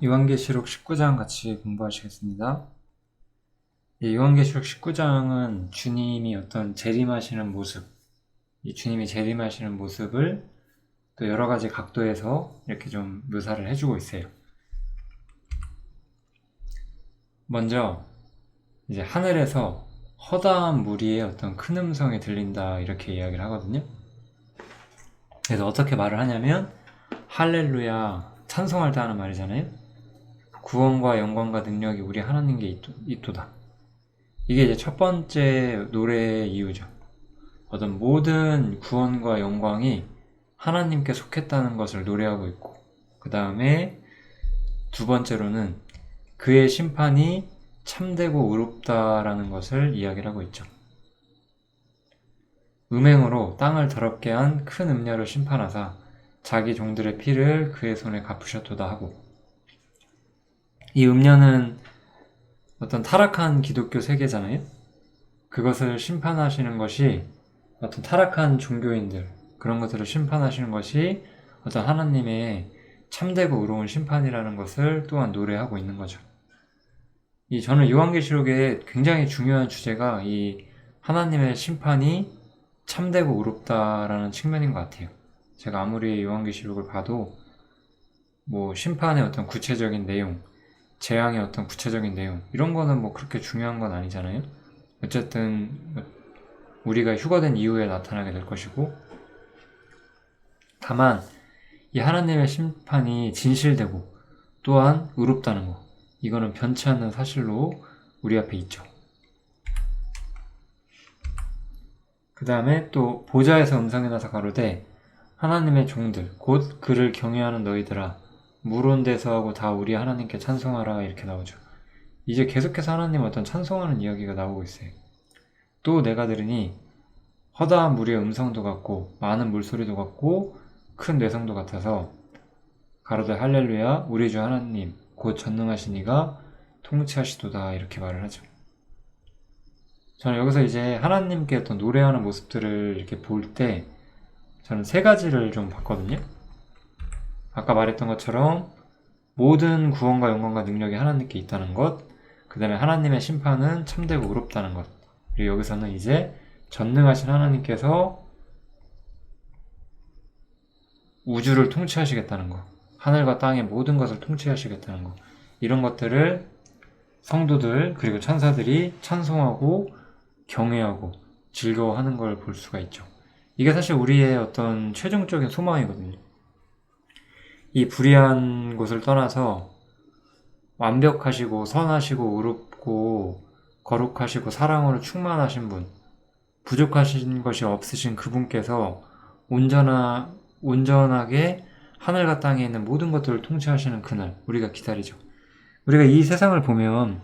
요한계시록 19장 같이 공부하시겠습니다. 요한계시록 19장은 주님이 어떤 재림하시는 모습, 이 주님이 재림하시는 모습을 또 여러 가지 각도에서 이렇게 좀 묘사를 해주고 있어요. 먼저 이제 하늘에서 허다한 무리의 어떤 큰 음성이 들린다 이렇게 이야기를 하거든요. 그래서 어떻게 말을 하냐면 할렐루야 찬송할 때 하는 말이잖아요. 구원과 영광과 능력이 우리 하나님께 있도다. 이게 이제 첫 번째 노래의 이유죠. 어떤 모든 구원과 영광이 하나님께 속했다는 것을 노래하고 있고, 그 다음에 두 번째로는 그의 심판이 참되고 의롭다라는 것을 이야기를 하고 있죠. 음행으로 땅을 더럽게 한 큰 음녀를 심판하사 자기 종들의 피를 그의 손에 갚으셨도다 하고, 이 음녀는 어떤 타락한 기독교 세계잖아요. 그것을 심판하시는 것이 어떤 타락한 종교인들, 그런 것들을 심판하시는 것이 어떤 하나님의 참되고 의로운 심판이라는 것을 또한 노래하고 있는 거죠. 저는 요한계시록의 굉장히 중요한 주제가 이 하나님의 심판이 참되고 의롭다라는 측면인 것 같아요. 제가 아무리 요한계시록을 봐도 심판의 어떤 구체적인 내용, 재앙의 어떤 구체적인 내용, 이런 거는 그렇게 중요한 건 아니잖아요. 어쨌든 우리가 휴거된 이후에 나타나게 될 것이고, 다만 이 하나님의 심판이 진실되고 또한 의롭다는 거, 이거는 변치 않는 사실로 우리 앞에 있죠. 그 다음에 또 보좌에서 음성이 나서 가로되 하나님의 종들 곧 그를 경외하는 너희들아 물 온 데서 하고 다 우리 하나님께 찬송하라, 이렇게 나오죠. 이제 계속해서 하나님 어떤 찬송하는 이야기가 나오고 있어요. 또 내가 들으니 허다한 물의 음성도 같고 많은 물소리도 같고 큰 뇌성도 같아서 가로되 할렐루야 우리 주 하나님 곧 전능하신 이가 통치하시도다, 이렇게 말을 하죠. 저는 여기서 이제 하나님께 어떤 노래하는 모습들을 이렇게 볼 때 저는 세 가지를 좀 봤거든요. 아까 말했던 것처럼 모든 구원과 영광과 능력이 하나님께 있다는 것, 그 다음에 하나님의 심판은 참되고 의롭다는 것, 그리고 여기서는 이제 전능하신 하나님께서 우주를 통치하시겠다는 것, 하늘과 땅의 모든 것을 통치하시겠다는 것, 이런 것들을 성도들 그리고 천사들이 찬송하고 경외하고 즐거워하는 걸 볼 수가 있죠. 이게 사실 우리의 어떤 최종적인 소망이거든요. 이 불의한 곳을 떠나서 완벽하시고 선하시고 의롭고 거룩하시고 사랑으로 충만하신 분, 부족하신 것이 없으신 그분께서 온전하게 하늘과 땅에 있는 모든 것들을 통치하시는 그날 우리가 기다리죠. 우리가 이 세상을 보면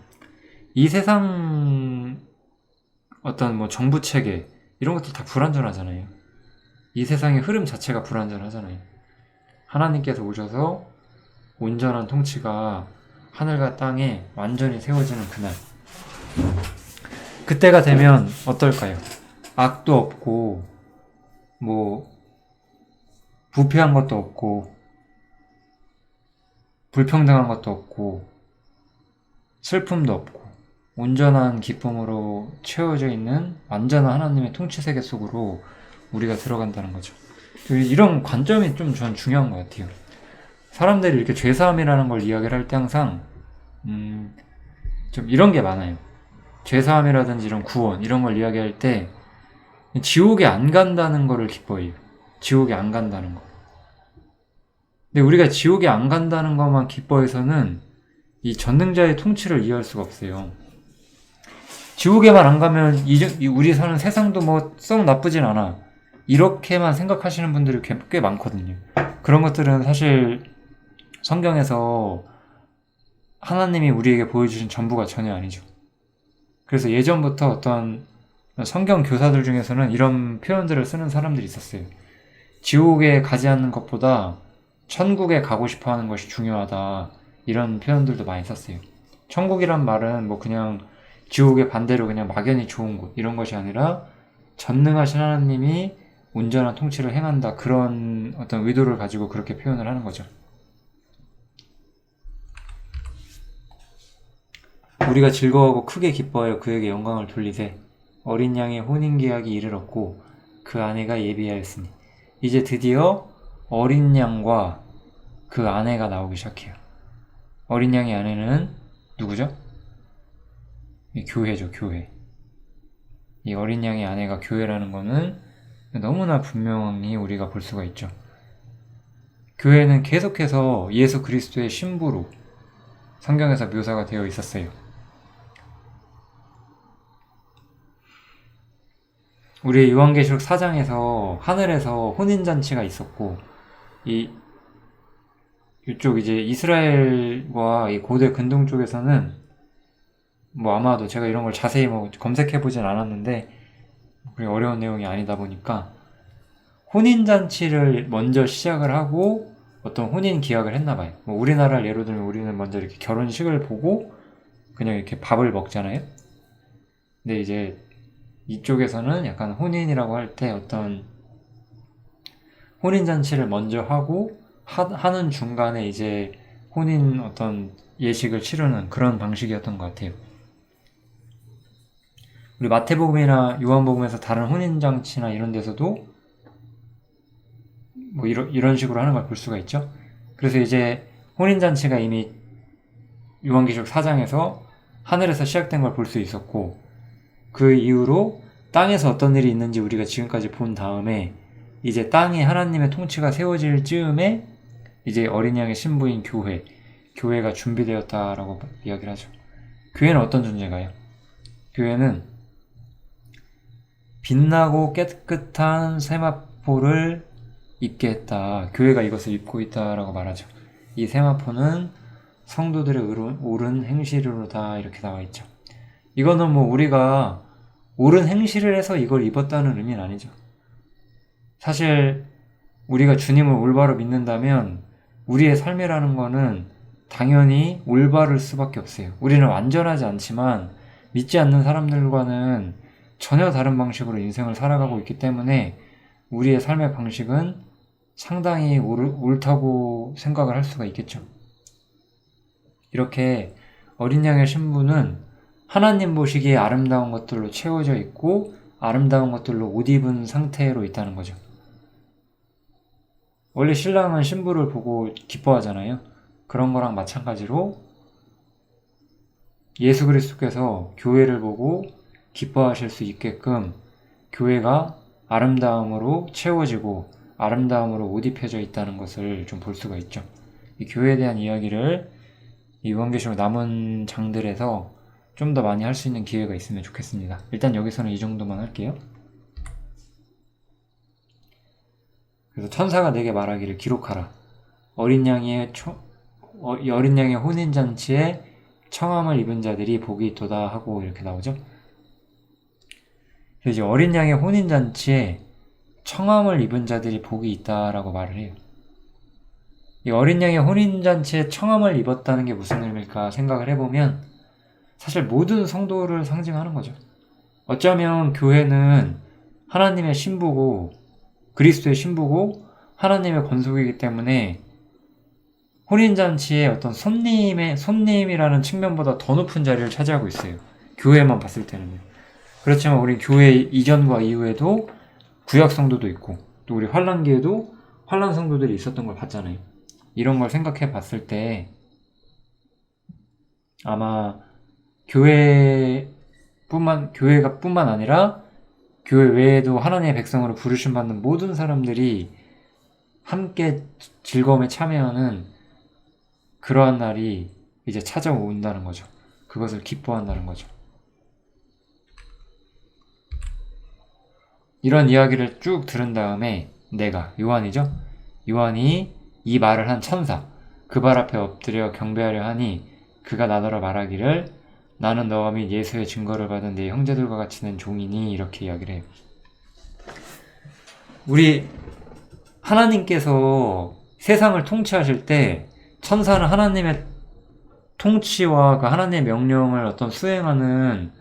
이 세상 어떤 정부 체계 이런 것들 다 불완전하잖아요. 이 세상의 흐름 자체가 불완전하잖아요. 하나님께서 오셔서 온전한 통치가 하늘과 땅에 완전히 세워지는 그날, 그때가 되면 어떨까요? 악도 없고 부패한 것도 없고 불평등한 것도 없고 슬픔도 없고 온전한 기쁨으로 채워져 있는 완전한 하나님의 통치 세계 속으로 우리가 들어간다는 거죠. 이런 관점이 좀 전 중요한 것 같아요. 사람들이 이렇게 죄사함이라는 걸 이야기를 할 때 항상 좀 이런 게 많아요. 죄사함이라든지 이런 구원 이런 걸 이야기할 때 지옥에 안 간다는 거를 기뻐해요. 지옥에 안 간다는 거. 근데 우리가 지옥에 안 간다는 것만 기뻐해서는 이 전능자의 통치를 이해할 수가 없어요. 지옥에만 안 가면 우리 사는 세상도 썩 나쁘진 않아, 이렇게만 생각하시는 분들이 꽤 많거든요. 그런 것들은 사실 성경에서 하나님이 우리에게 보여주신 전부가 전혀 아니죠. 그래서 예전부터 어떤 성경 교사들 중에서는 이런 표현들을 쓰는 사람들이 있었어요. 지옥에 가지 않는 것보다 천국에 가고 싶어 하는 것이 중요하다, 이런 표현들도 많이 썼어요. 천국이란 말은 그냥 지옥의 반대로 그냥 막연히 좋은 곳 이런 것이 아니라 전능하신 하나님이 온전한 통치를 행한다, 그런 어떤 의도를 가지고 그렇게 표현을 하는 거죠. 우리가 즐거워하고 크게 기뻐하여 그에게 영광을 돌리되 어린 양의 혼인계약이 이르렀고 그 아내가 예비하였으니. 이제 드디어 어린 양과 그 아내가 나오기 시작해요. 어린 양의 아내는 누구죠? 교회죠, 교회. 이 어린 양의 아내가 교회라는 거는 너무나 분명히 우리가 볼 수가 있죠. 교회는 계속해서 예수 그리스도의 신부로 성경에서 묘사가 되어 있었어요. 우리 요한계시록 4장에서 하늘에서 혼인잔치가 있었고, 이쪽 이제 이스라엘과 이 고대 근동 쪽에서는 뭐 아마도 제가 이런 걸 자세히 뭐 검색해보진 않았는데 그리 어려운 내용이 아니다 보니까 혼인잔치를 먼저 시작을 하고 어떤 혼인 기약을 했나봐요. 뭐 우리나라를 예로 들면 우리는 먼저 이렇게 결혼식을 보고 그냥 이렇게 밥을 먹잖아요. 근데 이제 이쪽에서는 약간 혼인이라고 할 때 어떤 혼인잔치를 먼저 하고 하는 중간에 이제 혼인 어떤 예식을 치르는 그런 방식이었던 것 같아요. 우리 마태복음이나 요한복음에서 다른 혼인잔치나 이런 데서도 뭐 이런 식으로 하는 걸 볼 수가 있죠. 그래서 이제 혼인잔치가 이미 요한계시록 4장에서 하늘에서 시작된 걸 볼 수 있었고, 그 이후로 땅에서 어떤 일이 있는지 우리가 지금까지 본 다음에 이제 땅에 하나님의 통치가 세워질 즈음에 이제 어린 양의 신부인 교회가 준비되었다라고 이야기를 하죠. 교회는 어떤 존재가요? 교회는 빛나고 깨끗한 세마포를 입게 했다. 교회가 이것을 입고 있다라고 말하죠. 이 세마포는 성도들의 옳은 행실로다 이렇게 나와 있죠. 이거는 뭐 우리가 옳은 행실을 해서 이걸 입었다는 의미는 아니죠. 사실 우리가 주님을 올바로 믿는다면 우리의 삶이라는 거는 당연히 올바를 수밖에 없어요. 우리는 완전하지 않지만 믿지 않는 사람들과는 전혀 다른 방식으로 인생을 살아가고 있기 때문에 우리의 삶의 방식은 상당히 옳다고 생각을 할 수가 있겠죠. 이렇게 어린 양의 신부는 하나님 보시기에 아름다운 것들로 채워져 있고 아름다운 것들로 옷 입은 상태로 있다는 거죠. 원래 신랑은 신부를 보고 기뻐하잖아요. 그런 거랑 마찬가지로 예수 그리스도께서 교회를 보고 기뻐하실 수 있게끔 교회가 아름다움으로 채워지고 아름다움으로 옷 입혀져 있다는 것을 좀 볼 수가 있죠. 이 교회에 대한 이야기를 이 요한계시록 남은 장들에서 좀 더 많이 할 수 있는 기회가 있으면 좋겠습니다. 일단 여기서는 이 정도만 할게요. 그래서 천사가 내게 말하기를 기록하라. 어린 양의 혼인잔치에 청함을 입은 자들이 복이 있도다 하고 이렇게 나오죠. 그래서 이제 어린 양의 혼인잔치에 청함을 입은 자들이 복이 있다라고 말을 해요. 이 어린 양의 혼인잔치에 청함을 입었다는 게 무슨 의미일까 생각을 해보면 사실 모든 성도를 상징하는 거죠. 어쩌면 교회는 하나님의 신부고 그리스도의 신부고 하나님의 권속이기 때문에 혼인잔치의 어떤 손님이라는 측면보다 더 높은 자리를 차지하고 있어요. 교회만 봤을 때는요. 그렇지만 우리 교회 이전과 이후에도 구약 성도도 있고 또 우리 환란기에도 환란 성도들이 있었던 걸 봤잖아요. 이런 걸 생각해 봤을 때 아마 교회가 뿐만 아니라 교회 외에도 하나님의 백성으로 부르심 받는 모든 사람들이 함께 즐거움에 참여하는 그러한 날이 이제 찾아온다는 거죠. 그것을 기뻐한다는 거죠. 이런 이야기를 쭉 들은 다음에 내가, 요한이죠? 요한이 이 말을 한 천사, 그 발 앞에 엎드려 경배하려 하니 그가 나더러 말하기를 나는 너와 및 예수의 증거를 받은 내 형제들과 같이 된 종이니 이렇게 이야기를 해요. 우리 하나님께서 세상을 통치하실 때 천사는 하나님의 통치와 그 하나님의 명령을 어떤 수행하는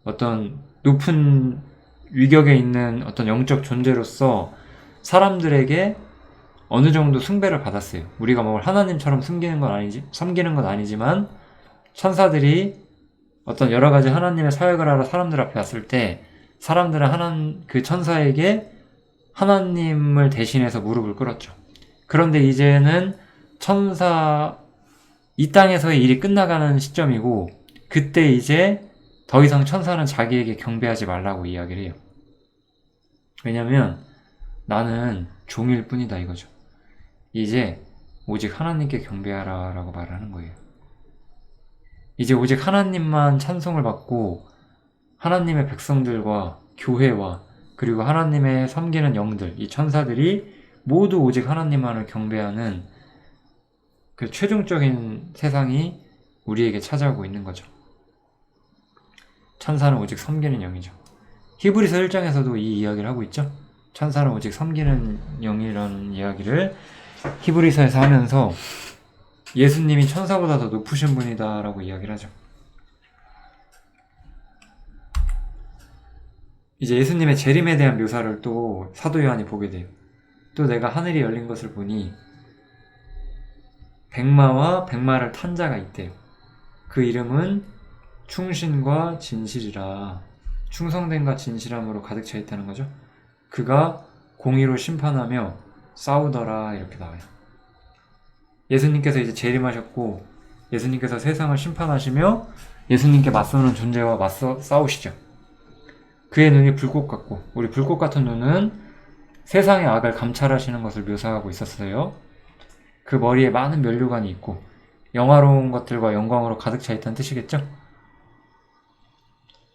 어떤 높은 위격에 있는 어떤 영적 존재로서 사람들에게 어느 정도 숭배를 받았어요. 우리가 뭐 하나님처럼 섬기는 건 아니지만 천사들이 어떤 여러 가지 하나님의 사역을 하러 사람들 앞에 왔을 때 사람들은 그 천사에게 하나님을 대신해서 무릎을 꿇었죠. 그런데 이제는 이 땅에서의 일이 끝나가는 시점이고, 그때 이제 더 이상 천사는 자기에게 경배하지 말라고 이야기를 해요. 왜냐면 나는 종일 뿐이다 이거죠. 이제 오직 하나님께 경배하라 라고 말을 하는 거예요. 이제 오직 하나님만 찬송을 받고 하나님의 백성들과 교회와 그리고 하나님의 섬기는 영들, 이 천사들이 모두 오직 하나님만을 경배하는 그 최종적인 세상이 우리에게 찾아오고 있는 거죠. 천사는 오직 섬기는 영이죠. 히브리서 1장에서도 이 이야기를 하고 있죠. 천사는 오직 섬기는 영이라는 이야기를 히브리서에서 하면서 예수님이 천사보다 더 높으신 분이다 라고 이야기를 하죠. 이제 예수님의 재림에 대한 묘사를 또 사도 요한이 보게 돼요. 또 내가 하늘이 열린 것을 보니 백마와 백마를 탄 자가 있대요. 그 이름은 충신과 진실이라, 충성됨과 진실함으로 가득 차 있다는 거죠. 그가 공의로 심판하며 싸우더라 이렇게 나와요. 예수님께서 이제 재림하셨고 예수님께서 세상을 심판하시며 예수님께 맞서는 존재와 싸우시죠. 그의 눈이 불꽃 같고, 우리 불꽃 같은 눈은 세상의 악을 감찰하시는 것을 묘사하고 있었어요. 그 머리에 많은 면류관이 있고 영화로운 것들과 영광으로 가득 차 있다는 뜻이겠죠?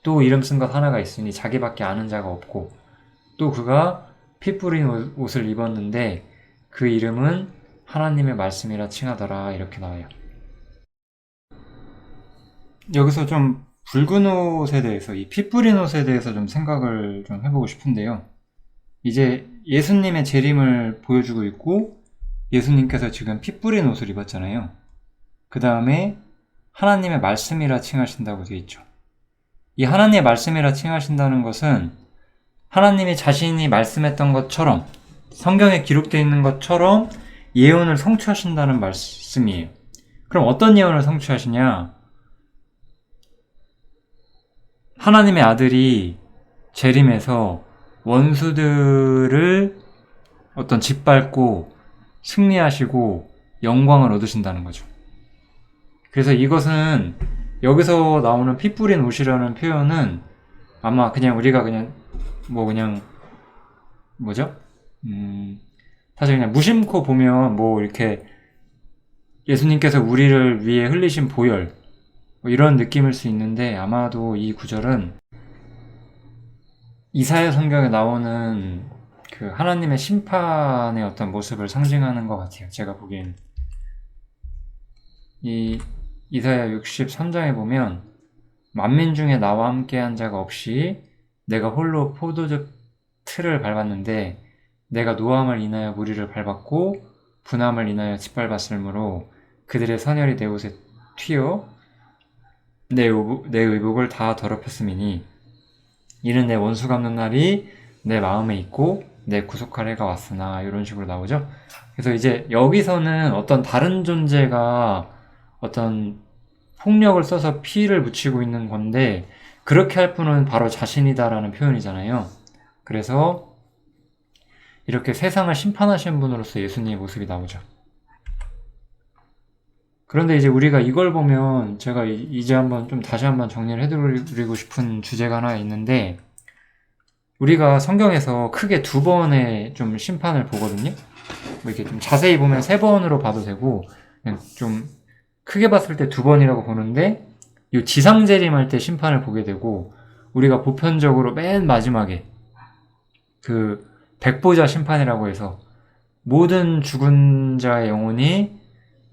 또 이름 쓴 것 하나가 있으니 자기밖에 아는 자가 없고, 또 그가 피 뿌린 옷을 입었는데 그 이름은 하나님의 말씀이라 칭하더라 이렇게 나와요. 여기서 좀 붉은 옷에 대해서, 이 피 뿌린 옷에 대해서 좀 생각을 좀 해보고 싶은데요. 이제 예수님의 재림을 보여주고 있고 예수님께서 지금 피 뿌린 옷을 입었잖아요. 그 다음에 하나님의 말씀이라 칭하신다고 되어 있죠. 이 하나님의 말씀이라 칭하신다는 것은 하나님이 자신이 말씀했던 것처럼, 성경에 기록되어 있는 것처럼 예언을 성취하신다는 말씀이에요. 그럼 어떤 예언을 성취하시냐? 하나님의 아들이 재림해서 원수들을 어떤 짓밟고 승리하시고 영광을 얻으신다는 거죠. 그래서 이것은 여기서 나오는 피 뿌린 옷이라는 표현은 아마 그냥 우리가 사실 그냥 무심코 보면 이렇게 예수님께서 우리를 위해 흘리신 보혈 이런 느낌일 수 있는데, 아마도 이 구절은 이사야 성경에 나오는 그 하나님의 심판의 어떤 모습을 상징하는 것 같아요. 제가 보기에는 이 이사야 63장에 보면 만민 중에 나와 함께한 자가 없이 내가 홀로 포도즙 틀을 밟았는데 내가 노함을 인하여 무리를 밟았고 분함을 인하여 짓밟았으므로 그들의 선혈이 내 옷에 튀어 내 의복을 다 더럽혔음이니 이는 내 원수 갚는 날이 내 마음에 있고 내 구속할 해가 왔으나, 이런 식으로 나오죠. 그래서 이제 여기서는 어떤 다른 존재가 어떤 폭력을 써서 피를 묻히고 있는 건데, 그렇게 할 분은 바로 자신이다라는 표현이잖아요. 그래서 이렇게 세상을 심판하시는 분으로서 예수님의 모습이 나오죠. 그런데 이제 우리가 이걸 보면 제가 이제 다시 한번 정리를 해드리고 싶은 주제가 하나 있는데, 우리가 성경에서 크게 2번의 좀 심판을 보거든요. 이렇게 좀 자세히 보면 3번으로 봐도 되고, 그냥 좀 크게 봤을 때 2번이라고 보는데, 이 지상재림할 때 심판을 보게 되고, 우리가 보편적으로 맨 마지막에 그 백보자 심판이라고 해서 모든 죽은 자의 영혼이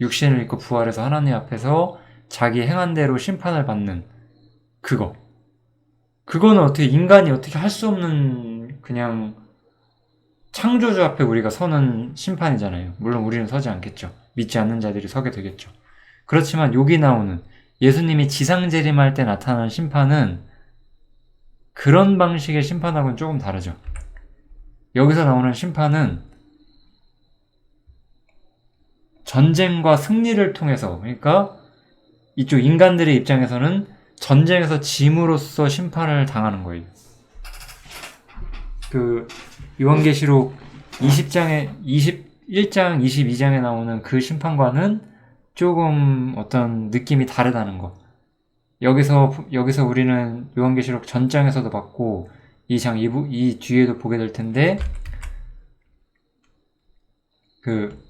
육신을 입고 부활해서 하나님 앞에서 자기 행한 대로 심판을 받는 그거는 인간이 어떻게 할 수 없는, 그냥 창조주 앞에 우리가 서는 심판이잖아요. 물론 우리는 서지 않겠죠. 믿지 않는 자들이 서게 되겠죠. 그렇지만 여기 나오는 예수님이 지상재림할 때 나타나는 심판은 그런 방식의 심판하고는 조금 다르죠. 여기서 나오는 심판은 전쟁과 승리를 통해서, 그러니까 이쪽 인간들의 입장에서는 전쟁에서 짐으로써 심판을 당하는 거예요. 그 요한계시록 21장, 22장에 나오는 그 심판과는 조금 어떤 느낌이 다르다는 거. 여기서 우리는 요한계시록 전장에서도 봤고 이 뒤에도 보게 될 텐데, 그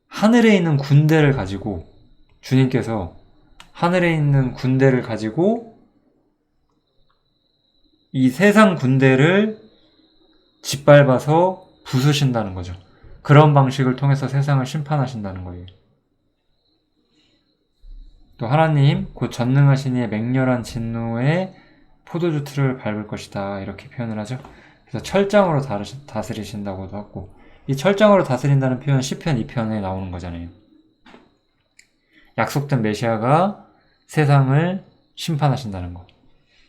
하늘에 있는 군대를 가지고, 주님께서 하늘에 있는 군대를 가지고 이 세상 군대를 짓밟아서 부수신다는 거죠. 그런 방식을 통해서 세상을 심판하신다는 거예요. 또 하나님 곧 전능하신 이의 맹렬한 진노에 포도주 틀을 밟을 것이다, 이렇게 표현을 하죠. 그래서 철장으로 다스리신다고도 하고, 이 철장으로 다스린다는 표현 시편 2편에 나오는 거잖아요. 약속된 메시아가 세상을 심판하신다는 거.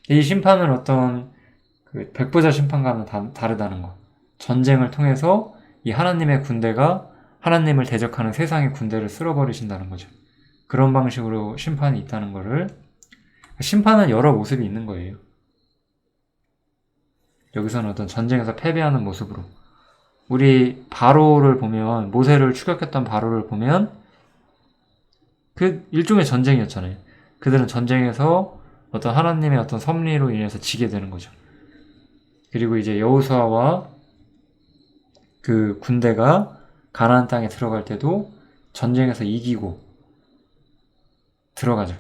이 심판은 어떤 그 백보자 심판과는 다르다는 거. 전쟁을 통해서 이 하나님의 군대가 하나님을 대적하는 세상의 군대를 쓸어버리신다는 거죠. 그런 방식으로 심판이 있다는 거를, 심판은 여러 모습이 있는 거예요. 여기서는 어떤 전쟁에서 패배하는 모습으로, 우리 바로를 보면, 모세를 추격했던 바로를 보면 그 일종의 전쟁이었잖아요. 그들은 전쟁에서 어떤 하나님의 어떤 섭리로 인해서 지게 되는 거죠. 그리고 이제 여호수아와 그 군대가 가나안 땅에 들어갈 때도 전쟁에서 이기고 들어가죠.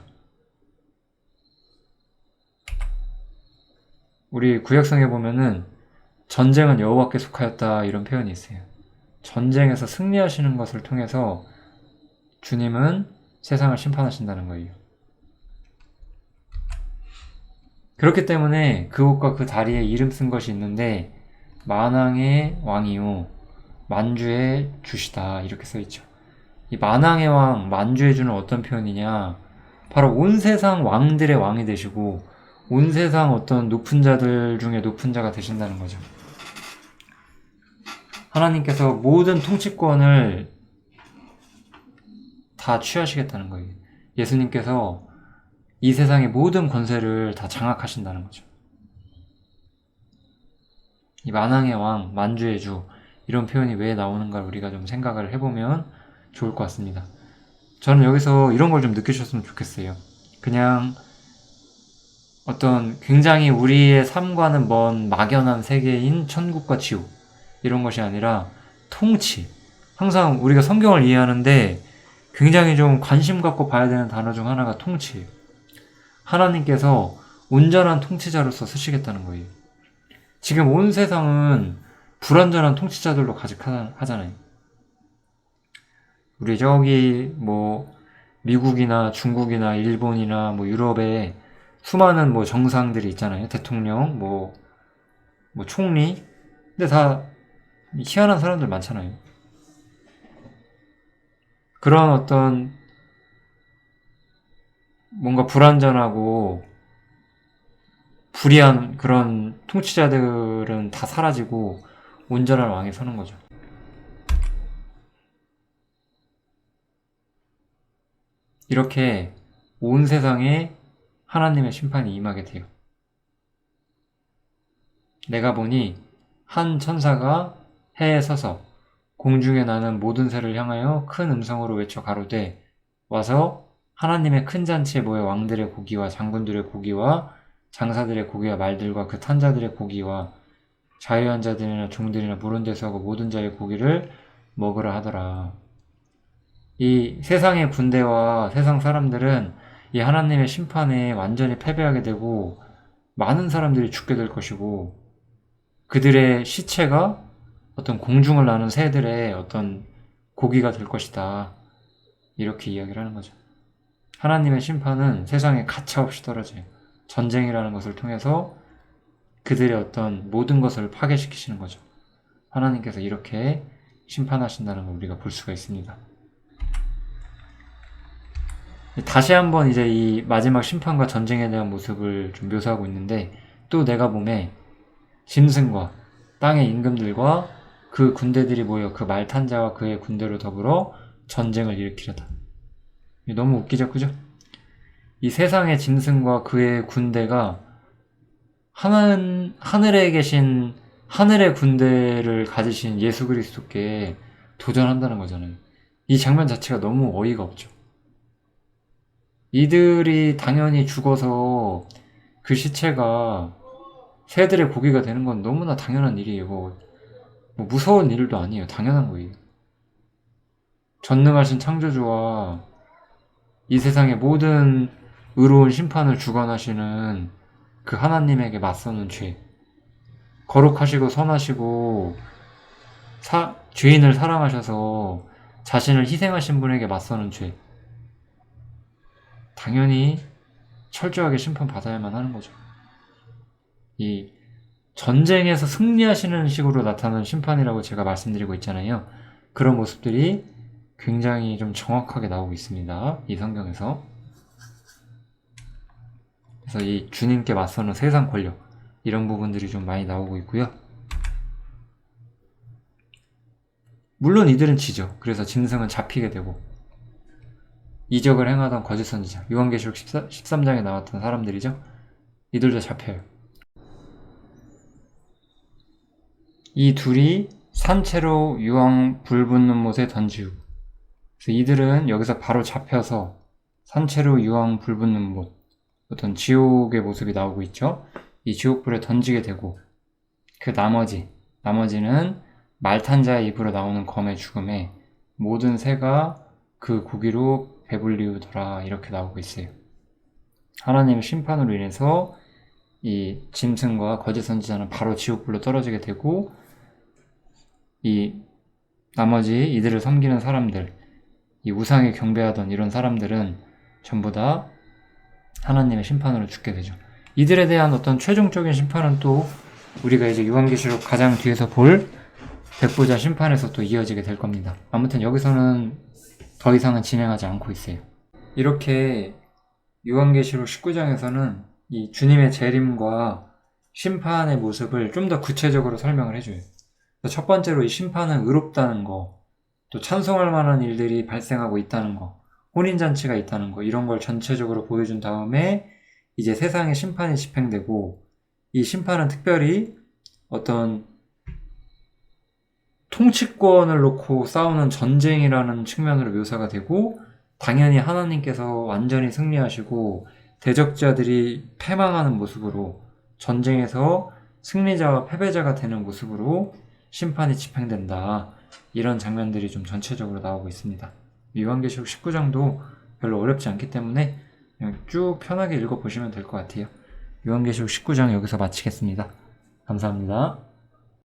우리 구약성에 보면은 전쟁은 여호와께 속하였다, 이런 표현이 있어요. 전쟁에서 승리하시는 것을 통해서 주님은 세상을 심판하신다는 거예요. 그렇기 때문에 그 옷과 그 다리에 이름 쓴 것이 있는데 만왕의 왕이요 만주의 주시다, 이렇게 써있죠. 이 만왕의 왕, 만주의 주는 어떤 표현이냐, 바로 온 세상 왕들의 왕이 되시고 온 세상 어떤 높은 자들 중에 높은 자가 되신다는 거죠. 하나님께서 모든 통치권을 다 취하시겠다는 거예요. 예수님께서 이 세상의 모든 권세를 다 장악하신다는 거죠. 이 만왕의 왕, 만주의 주, 이런 표현이 왜 나오는가 우리가 좀 생각을 해보면 좋을 것 같습니다. 저는 여기서 이런 걸 좀 느끼셨으면 좋겠어요. 그냥 어떤 굉장히 우리의 삶과는 먼 막연한 세계인 천국과 지옥, 이런 것이 아니라 통치. 항상 우리가 성경을 이해하는데 굉장히 좀 관심 갖고 봐야 되는 단어 중 하나가 통치예요. 하나님께서 온전한 통치자로서 쓰시겠다는 거예요. 지금 온 세상은 불완전한 통치자들로 가득하잖아요. 우리 저기 뭐 미국이나 중국이나 일본이나 뭐 유럽에 수많은 뭐 정상들이 있잖아요. 대통령, 뭐 총리. 근데 다 희한한 사람들 많잖아요. 그런 어떤 뭔가 불완전하고 불의한 그런 통치자들은 다 사라지고 온전한 왕이 서는 거죠. 이렇게 온 세상에 하나님의 심판이 임하게 돼요. 내가 보니 한 천사가 해에 서서 공중에 나는 모든 새를 향하여 큰 음성으로 외쳐 가로되 와서 하나님의 큰 잔치에 모여 왕들의 고기와 장군들의 고기와 장사들의 고기와 말들과 그 탄자들의 고기와 자유한 자들이나 종들이나 모른 데서 하고 모든 자의 고기를 먹으라 하더라. 이 세상의 군대와 세상 사람들은 이 하나님의 심판에 완전히 패배하게 되고 많은 사람들이 죽게 될 것이고 그들의 시체가 어떤 공중을 나는 새들의 어떤 고기가 될 것이다, 이렇게 이야기를 하는 거죠. 하나님의 심판은 세상에 가차없이 떨어져요. 전쟁이라는 것을 통해서 그들의 어떤 모든 것을 파괴시키시는 거죠. 하나님께서 이렇게 심판하신다는 걸 우리가 볼 수가 있습니다. 다시 한번 이제 이 마지막 심판과 전쟁에 대한 모습을 좀 묘사하고 있는데, 또 내가 봄에 짐승과 땅의 임금들과 그 군대들이 모여 그 말 탄 자와 그의 군대로 더불어 전쟁을 일으키려다. 너무 웃기죠, 그죠? 이 세상의 짐승과 그의 군대가 하늘에 계신 하늘의 군대를 가지신 예수 그리스도께 도전한다는 거잖아요. 이 장면 자체가 너무 어이가 없죠. 이들이 당연히 죽어서 그 시체가 새들의 고기가 되는 건 너무나 당연한 일이에요. 뭐 무서운 일도 아니에요. 당연한 거예요. 전능하신 창조주와 이 세상의 모든 의로운 심판을 주관하시는 그 하나님에게 맞서는 죄, 거룩하시고 선하시고 죄인을 사랑하셔서 자신을 희생하신 분에게 맞서는 죄, 당연히 철저하게 심판받아야만 하는 거죠. 이 전쟁에서 승리하시는 식으로 나타나는 심판이라고 제가 말씀드리고 있잖아요. 그런 모습들이 굉장히 좀 정확하게 나오고 있습니다. 이 성경에서. 그래서 이 주님께 맞서는 세상 권력, 이런 부분들이 좀 많이 나오고 있고요. 물론 이들은 지죠. 그래서 짐승은 잡히게 되고, 이적을 행하던 거짓 선지자, 요한계시록 13장에 나왔던 사람들이죠. 이들도 잡혀요. 이 둘이 산채로 유황 불 붙는 못에 던지고, 그래서 이들은 여기서 바로 잡혀서 산채로 유황 불 붙는 못, 어떤 지옥의 모습이 나오고 있죠. 이 지옥불에 던지게 되고, 그 나머지는 말탄 자의 입으로 나오는 검의 죽음에 모든 새가 그 고기로 배불리우더라, 이렇게 나오고 있어요. 하나님의 심판으로 인해서 이 짐승과 거짓 선지자는 바로 지옥불로 떨어지게 되고, 이 나머지 이들을 섬기는 사람들, 이 우상에 경배하던 이런 사람들은 전부 다 하나님의 심판으로 죽게 되죠. 이들에 대한 어떤 최종적인 심판은 또 우리가 이제 요한계시록 가장 뒤에서 볼 백보자 심판에서 또 이어지게 될 겁니다. 아무튼 여기서는 더 이상은 진행하지 않고 있어요. 이렇게 요한계시록 19장에서는 이 주님의 재림과 심판의 모습을 좀 더 구체적으로 설명을 해줘요. 첫 번째로 이 심판은 의롭다는 거, 또 찬송할 만한 일들이 발생하고 있다는 거, 혼인잔치가 있다는 거, 이런 걸 전체적으로 보여준 다음에 이제 세상에 심판이 집행되고, 이 심판은 특별히 어떤 통치권을 놓고 싸우는 전쟁이라는 측면으로 묘사가 되고, 당연히 하나님께서 완전히 승리하시고 대적자들이 패망하는 모습으로, 전쟁에서 승리자와 패배자가 되는 모습으로 심판이 집행된다, 이런 장면들이 좀 전체적으로 나오고 있습니다. 요한계시록 19장도 별로 어렵지 않기 때문에 그냥 쭉 편하게 읽어보시면 될 것 같아요. 요한계시록 19장 여기서 마치겠습니다. 감사합니다.